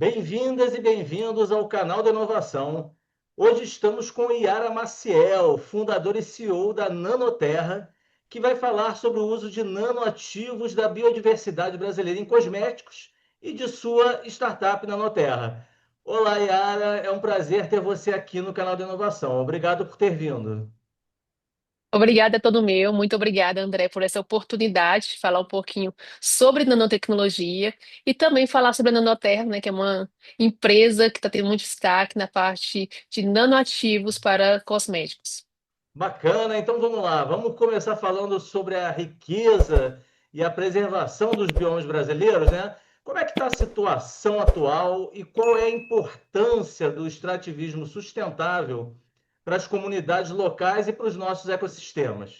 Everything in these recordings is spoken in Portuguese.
Bem-vindas e bem-vindos ao canal da Inovação. Hoje estamos com Yara Maciel, fundadora e CEO da Nanoterra, que vai falar sobre o uso de nanoativos da biodiversidade brasileira em cosméticos e de sua startup Nanoterra. Olá, Yara, é um prazer ter você aqui no canal da Inovação. Obrigado por ter vindo. Obrigada, é todo meu. Muito obrigada, André, por essa oportunidade de falar um pouquinho sobre nanotecnologia e também falar sobre a Nanoterra, né, que é uma empresa que está tendo muito destaque na parte de nanoativos para cosméticos. Bacana, então vamos lá. Vamos começar falando sobre a riqueza e a preservação dos biomas brasileiros, né? Como é que está a situação atual e qual é a importância do extrativismo sustentável para as comunidades locais e para os nossos ecossistemas?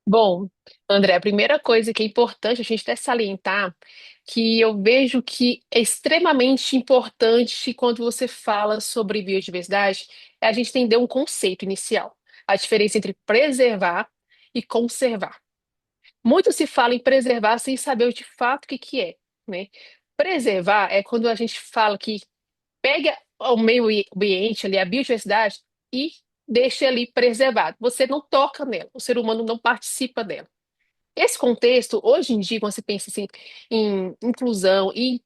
Bom, André, a primeira coisa que é importante a gente até salientar, que eu vejo que é extremamente importante quando você fala sobre biodiversidade, é a gente entender um conceito inicial, a diferença entre preservar e conservar. Muito se fala em preservar sem saber de fato o que que é, né? Preservar é quando a gente fala que pega o meio ambiente ali, a biodiversidade, e deixa ali preservado. Você não toca nela, o ser humano não participa dela. Esse contexto, hoje em dia, quando você pensa assim, em inclusão e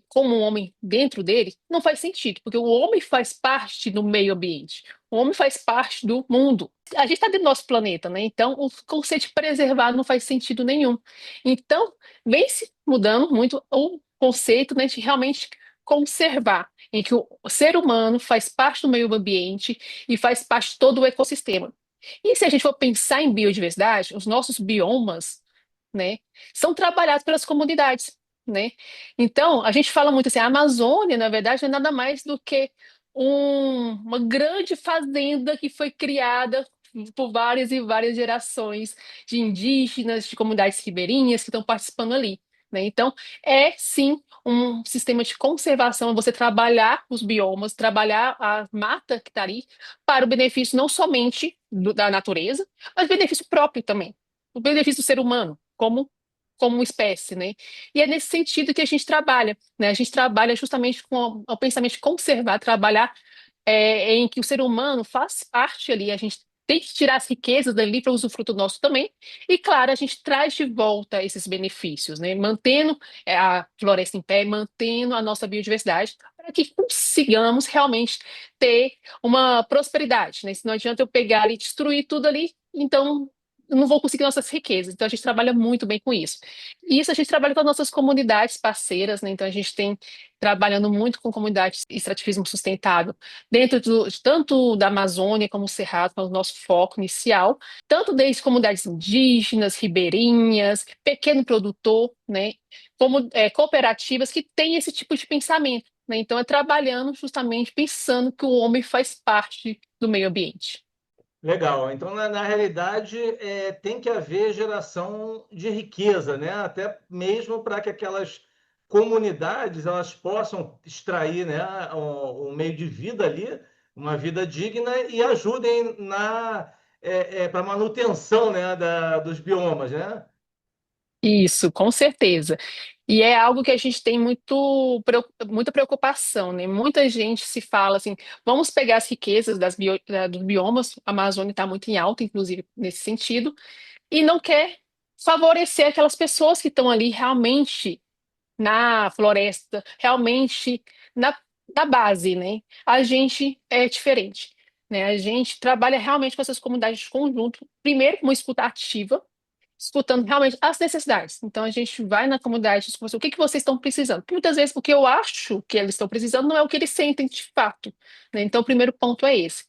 como um homem dentro dele, não faz sentido, porque o homem faz parte do meio ambiente, o homem faz parte do mundo. A gente está dentro do nosso planeta, né? Então, o conceito de preservar não faz sentido nenhum. Então, vem se mudando muito o conceito, né, de realmente conservar, em que o ser humano faz parte do meio ambiente e faz parte de todo o ecossistema. E se a gente for pensar em biodiversidade, os nossos biomas, né, são trabalhados pelas comunidades, né? Então, a gente fala muito assim, a Amazônia, na verdade, não é nada mais do que uma grande fazenda que foi criada por várias e várias gerações de indígenas, de comunidades ribeirinhas que estão participando ali, né? Então, é sim um sistema de conservação, é você trabalhar os biomas, trabalhar a mata que está ali para o benefício não somente da natureza, mas benefício próprio também, o benefício do ser humano como espécie, né? E é nesse sentido que a gente trabalha, né? A gente trabalha justamente com o pensamento de conservar, trabalhar em que o ser humano faz parte ali, a gente tem que tirar as riquezas dali para usufruto nosso também, e claro, a gente traz de volta esses benefícios, né? Mantendo a floresta em pé, mantendo a nossa biodiversidade, para que consigamos realmente ter uma prosperidade, né? Se não adianta eu pegar e destruir tudo ali, então eu não vou conseguir nossas riquezas. Então a gente trabalha muito bem com isso. E isso a gente trabalha com as nossas comunidades parceiras, né? Então a gente tem trabalhando muito com comunidades de extrativismo sustentável, dentro tanto da Amazônia como o Cerrado, que é o nosso foco inicial, tanto desde comunidades indígenas, ribeirinhas, pequeno produtor, né? Como cooperativas que têm esse tipo de pensamento, né? Então é trabalhando justamente pensando que o homem faz parte do meio ambiente. Legal. Então, na realidade, tem que haver geração de riqueza, né? Até mesmo para que aquelas comunidades elas possam extrair, né, um meio de vida ali, uma vida digna e ajudem para manutenção, né, dos biomas, né? Isso, com certeza. E é algo que a gente tem muita preocupação, né? Muita gente se fala assim, vamos pegar as riquezas dos biomas, a Amazônia está muito em alta, inclusive, nesse sentido, e não quer favorecer aquelas pessoas que estão ali realmente na floresta, realmente na, na base, né? A gente é diferente, né? A gente trabalha realmente com essas comunidades de conjunto, primeiro, uma escuta ativa, escutando realmente as necessidades. Então a gente vai na comunidade e escuta o que que vocês estão precisando. Porque muitas vezes o que eu acho que eles estão precisando não é o que eles sentem de fato, né? Então o primeiro ponto é esse.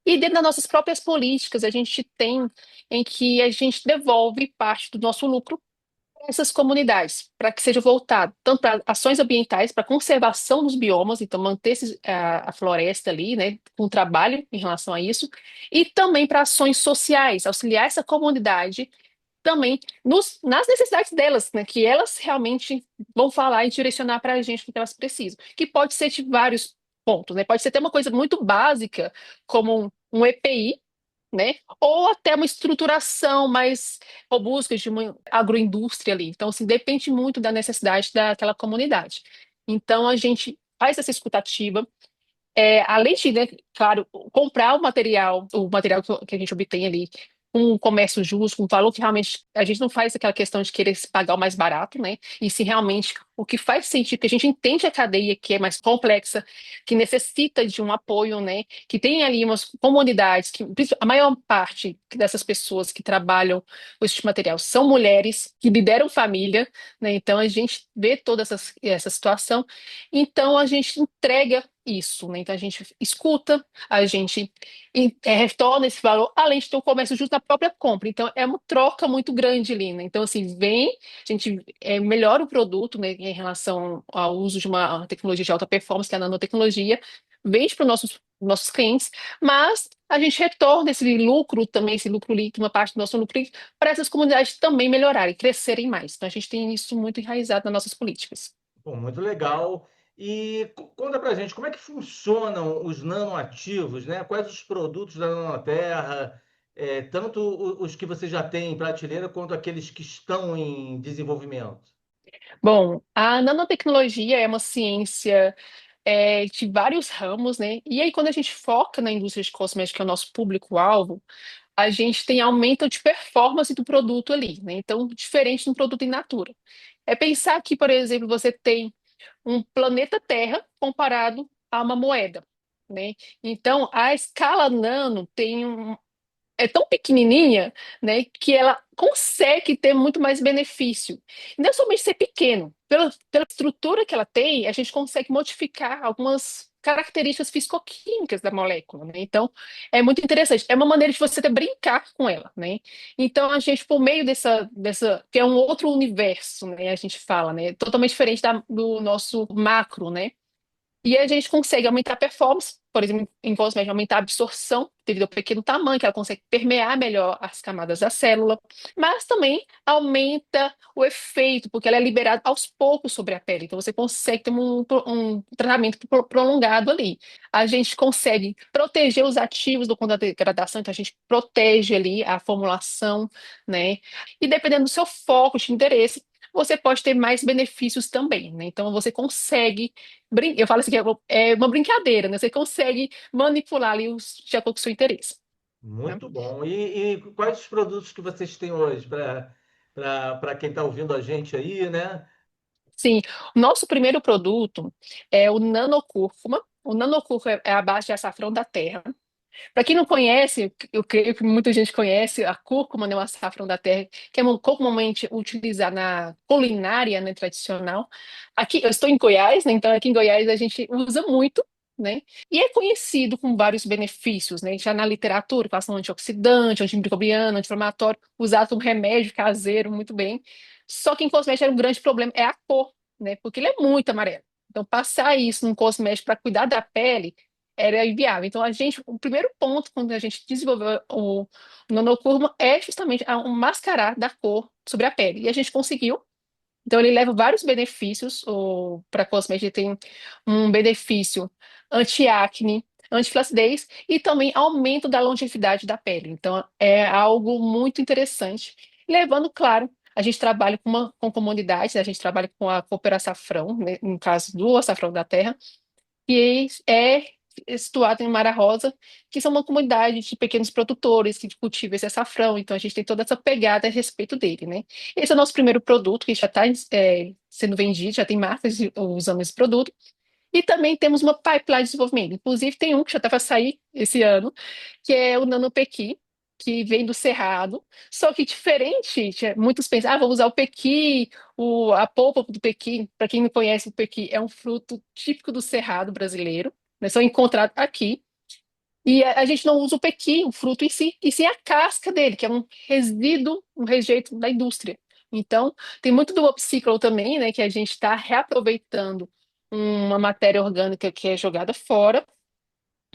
E dentro das nossas próprias políticas, a gente tem em que a gente devolve parte do nosso lucro para essas comunidades, para que seja voltado tanto para ações ambientais, para conservação dos biomas, então manter a floresta ali, né, com trabalho em relação a isso, e também para ações sociais, auxiliar essa comunidade também nas necessidades delas, né, que elas realmente vão falar e direcionar para a gente o que elas precisam, que pode ser de vários pontos, né? Pode ser até uma coisa muito básica, como um EPI, né? Ou até uma estruturação mais robusta de uma agroindústria ali. Então, assim, depende muito da necessidade daquela comunidade. Então, a gente faz essa escutativa. Além de, né, claro, comprar o material que a gente obtém ali, com um comércio justo, com um valor que realmente a gente não faz aquela questão de querer se pagar o mais barato, né? E se realmente o que faz sentido, que a gente entende a cadeia que é mais complexa, que necessita de um apoio, né? Que tem ali umas comunidades, que a maior parte dessas pessoas que trabalham com esse tipo de material são mulheres que lideram família, né? Então a gente vê toda essa situação, então a gente entrega isso, né? Então a gente escuta, a gente retorna esse valor, além de ter o comércio justo na própria compra. Então é uma troca muito grande ali, né? Então, assim, a gente melhora o produto, né, em relação ao uso de uma tecnologia de alta performance, que é a nanotecnologia, vende para os nossos clientes, mas a gente retorna esse lucro também, esse lucro líquido, uma parte do nosso lucro líquido, para essas comunidades também melhorarem, crescerem mais. Então a gente tem isso muito enraizado nas nossas políticas. Pô, muito legal. E conta pra gente como é que funcionam os nanoativos, né? Quais os produtos da Nanoterra, tanto os que você já tem em prateleira, quanto aqueles que estão em desenvolvimento? Bom, a nanotecnologia é uma ciência de vários ramos, né? E aí, quando a gente foca na indústria de cosméticos, que é o nosso público-alvo, a gente tem aumento de performance do produto ali, né? Então, diferente de um produto in natura. É pensar que, por exemplo, você tem um planeta Terra comparado a uma moeda, né? Então, a escala nano é tão pequenininha, né, que ela consegue ter muito mais benefício. Não é somente ser pequeno, pela estrutura que ela tem, a gente consegue modificar algumas características fisicoquímicas da molécula, né? Então, é muito interessante. É uma maneira de você até brincar com ela, né? Então, a gente, por meio que é um outro universo, né? A gente fala, né? Totalmente diferente do nosso macro, né? E a gente consegue aumentar a performance, por exemplo, em cosméticos, aumentar a absorção devido ao pequeno tamanho, que ela consegue permear melhor as camadas da célula, mas também aumenta o efeito, porque ela é liberada aos poucos sobre a pele. Então você consegue ter um tratamento prolongado ali. A gente consegue proteger os ativos do conta da degradação, então a gente protege ali a formulação, né? E dependendo do seu foco de interesse, você pode ter mais benefícios também, né? Então você consegue eu falo assim que é uma brincadeira, né? Você consegue manipular ali de acordo com o seu interesse, né? Muito bom. E quais os produtos que vocês têm hoje para quem está ouvindo a gente aí, né? Sim, o nosso primeiro produto é o nanocúrcuma. O nanocúrcuma é a base de açafrão da terra. Para quem não conhece, eu creio que muita gente conhece a cúrcuma, né, o açafrão da terra, que é comumente utilizado na culinária, né, tradicional. Aqui, eu estou em Goiás, né, então aqui em Goiás a gente usa muito, né, e é conhecido com vários benefícios, né, já na literatura, com ação antioxidante, antimicrobiano, anti-inflamatório, usado como remédio caseiro, muito bem. Só que em cosmético era um grande problema, é a cor, né, porque ele é muito amarelo. Então, passar isso num cosmético para cuidar da pele era inviável. Então, o primeiro ponto quando a gente desenvolveu o nanocurva é justamente o mascarar da cor sobre a pele. E a gente conseguiu. Então, ele leva vários benefícios. Para cosmética, ele tem um benefício anti-acne, anti-flacidez e também aumento da longevidade da pele. Então, é algo muito interessante. Levando, claro, a gente trabalha com comunidades, a gente trabalha com a Coopera Açafrão, né, no caso do Açafrão da Terra, que é situado em Mara Rosa, que são uma comunidade de pequenos produtores que cultivam esse açafrão. Então, a gente tem toda essa pegada a respeito dele, né? Esse é o nosso primeiro produto, que já está sendo vendido, já tem marcas usando esse produto. E também temos uma pipeline de desenvolvimento. Inclusive, tem um que já está para sair esse ano, que é o Nanopequi, que vem do Cerrado. Só que diferente, muitos pensam, vamos usar o pequi, a polpa do pequi. Para quem não conhece, o pequi é um fruto típico do Cerrado brasileiro, né? Só encontrado aqui. E a gente não usa o pequi, o fruto em si, e sim a casca dele, que é um resíduo, um rejeito da indústria. Então, tem muito do upcycle também, né, que a gente está reaproveitando uma matéria orgânica que é jogada fora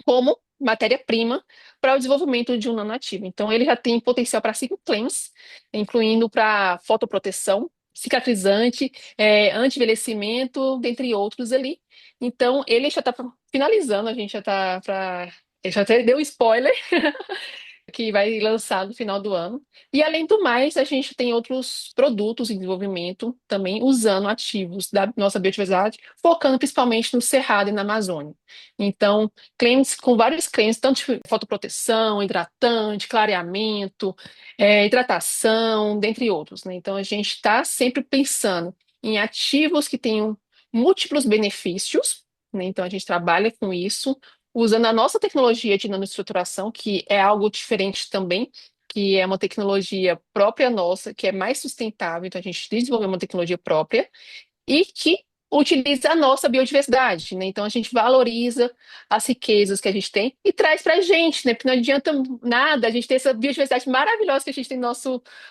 como matéria-prima para o desenvolvimento de um nanoativo. Então, ele já tem potencial para cinco claims, incluindo para fotoproteção, cicatrizante, anti-envelhecimento, dentre outros ali. Então, ele já está finalizando, a gente já está para. Ele já até deu spoiler, que vai lançar no final do ano. E além do mais, a gente tem outros produtos em desenvolvimento também usando ativos da nossa biodiversidade, focando principalmente no Cerrado e na Amazônia. Então, clientes com vários clientes, tanto de fotoproteção, hidratante, clareamento, hidratação, dentre outros, né? Então, a gente está sempre pensando em ativos que tenham múltiplos benefícios, né? Então, a gente trabalha com isso usando a nossa tecnologia de nanoestruturação, que é algo diferente também, que é uma tecnologia própria nossa, que é mais sustentável, então a gente desenvolveu uma tecnologia própria e que utiliza a nossa biodiversidade, né? Então a gente valoriza as riquezas que a gente tem e traz para a gente, né? Porque não adianta nada a gente ter essa biodiversidade maravilhosa que a gente tem no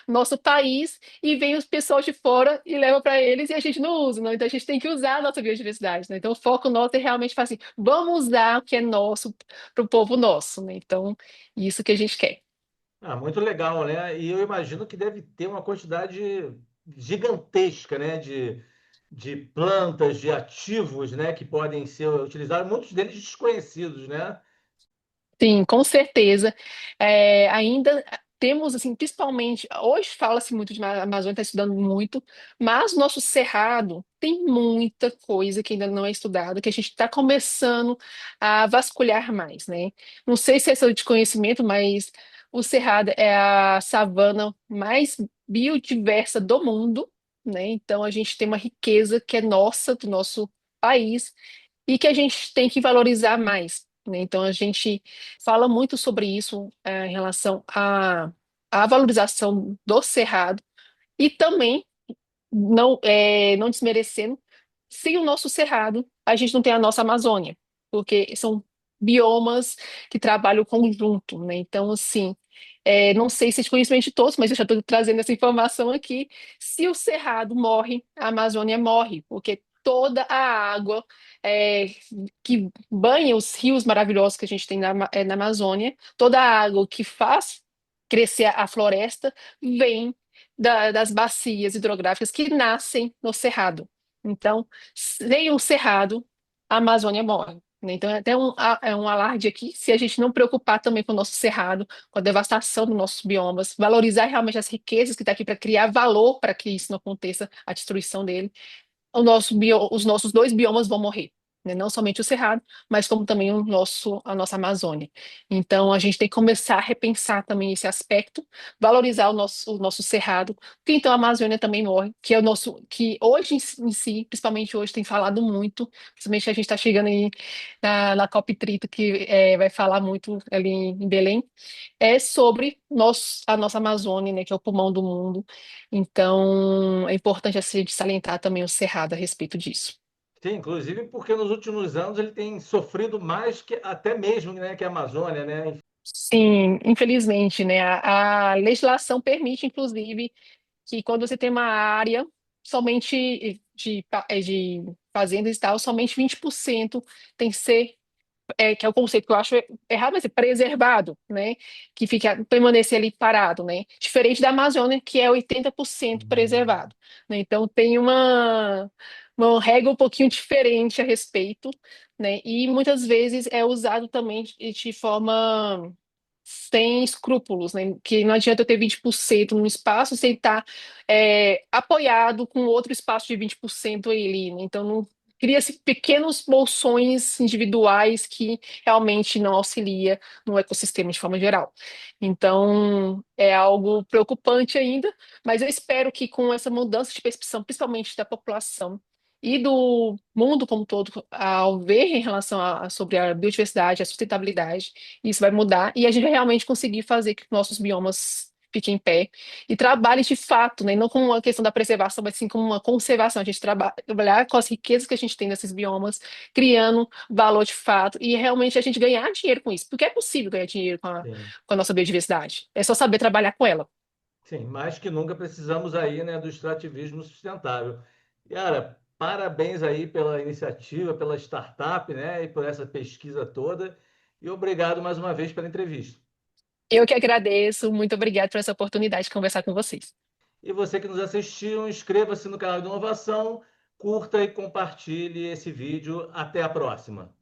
nosso país e vem os pessoal de fora e leva para eles e a gente não usa, não? Então a gente tem que usar a nossa biodiversidade, né? Então o foco nosso é realmente fazer assim, vamos usar o que é nosso para o povo nosso, né? Então isso que a gente quer. Ah, muito legal, né? E eu imagino que deve ter uma quantidade gigantesca, né, de plantas, de ativos, né, que podem ser utilizados, muitos deles desconhecidos, né? Sim, com certeza. Ainda temos, assim, principalmente, hoje fala-se muito de Amazônia, está estudando muito, mas o nosso Cerrado tem muita coisa que ainda não é estudada, que a gente está começando a vasculhar mais, né? Não sei se é de conhecimento, mas o Cerrado é a savana mais biodiversa do mundo, né? Então a gente tem uma riqueza que é nossa, do nosso país e que a gente tem que valorizar mais, né? Então, a gente fala muito sobre isso, em relação à valorização do cerrado e também, não desmerecendo, sem o nosso cerrado, a gente não tem a nossa Amazônia, porque são biomas que trabalham conjunto, né? Então, assim, não sei se é de conhecimento de todos, mas eu já estou trazendo essa informação aqui. Se o cerrado morre, a Amazônia morre, porque toda a água é, que banha os rios maravilhosos que a gente tem na Amazônia, toda a água que faz crescer a floresta, vem das bacias hidrográficas que nascem no cerrado. Então, sem o cerrado, a Amazônia morre, né? Então, é até um alarde aqui, se a gente não preocupar também com o nosso cerrado, com a devastação dos nossos biomas, valorizar realmente as riquezas que está aqui para criar valor para que isso não aconteça, a destruição dele, os nossos dois biomas vão morrer, né? Não somente o Cerrado, mas como também a nossa Amazônia. Então, a gente tem que começar a repensar também esse aspecto, valorizar o nosso Cerrado, porque então a Amazônia também morre, que é o nosso, que hoje em si, principalmente hoje, tem falado muito, principalmente a gente está chegando aí na COP30, que vai falar muito ali em Belém, é sobre a nossa Amazônia, né, que é o pulmão do mundo. Então, é importante assim, de salientar também o Cerrado a respeito disso. Sim, inclusive porque nos últimos anos ele tem sofrido mais que até mesmo, né, que a Amazônia, né? Sim, infelizmente, né? A legislação permite, inclusive, que quando você tem uma área somente de fazendas e tal, somente 20% tem que ser que é o conceito que eu acho errado, mas é preservado, né? Que fica, permanecer ali parado, né? Diferente da Amazônia, que é 80% Hum, preservado, né? Então tem uma regra um pouquinho diferente a respeito, né? E muitas vezes é usado também de forma sem escrúpulos, né? Que não adianta eu ter 20% num espaço sem estar apoiado com outro espaço de 20% ali, né? Então não cria-se pequenos bolsões individuais que realmente não auxilia no ecossistema de forma geral. Então, é algo preocupante ainda, mas eu espero que com essa mudança de percepção, principalmente da população e do mundo como um todo, ao ver em relação sobre a biodiversidade, a sustentabilidade, isso vai mudar e a gente vai realmente conseguir fazer que nossos biomas fiquem em pé e trabalhe de fato, né? Não como uma questão da preservação, mas sim como uma conservação. A gente trabalhar com as riquezas que a gente tem nesses biomas, criando valor de fato e realmente a gente ganhar dinheiro com isso, porque é possível ganhar dinheiro sim, com a nossa biodiversidade. É só saber trabalhar com ela. sim, mais que nunca precisamos aí, né, do extrativismo sustentável. Yara, parabéns aí pela iniciativa, pela startup, né, e por essa pesquisa toda. E obrigado mais uma vez pela entrevista. Eu que agradeço, muito obrigada por essa oportunidade de conversar com vocês. E você que nos assistiu, inscreva-se no canal de Inovação, curta e compartilhe esse vídeo. Até a próxima.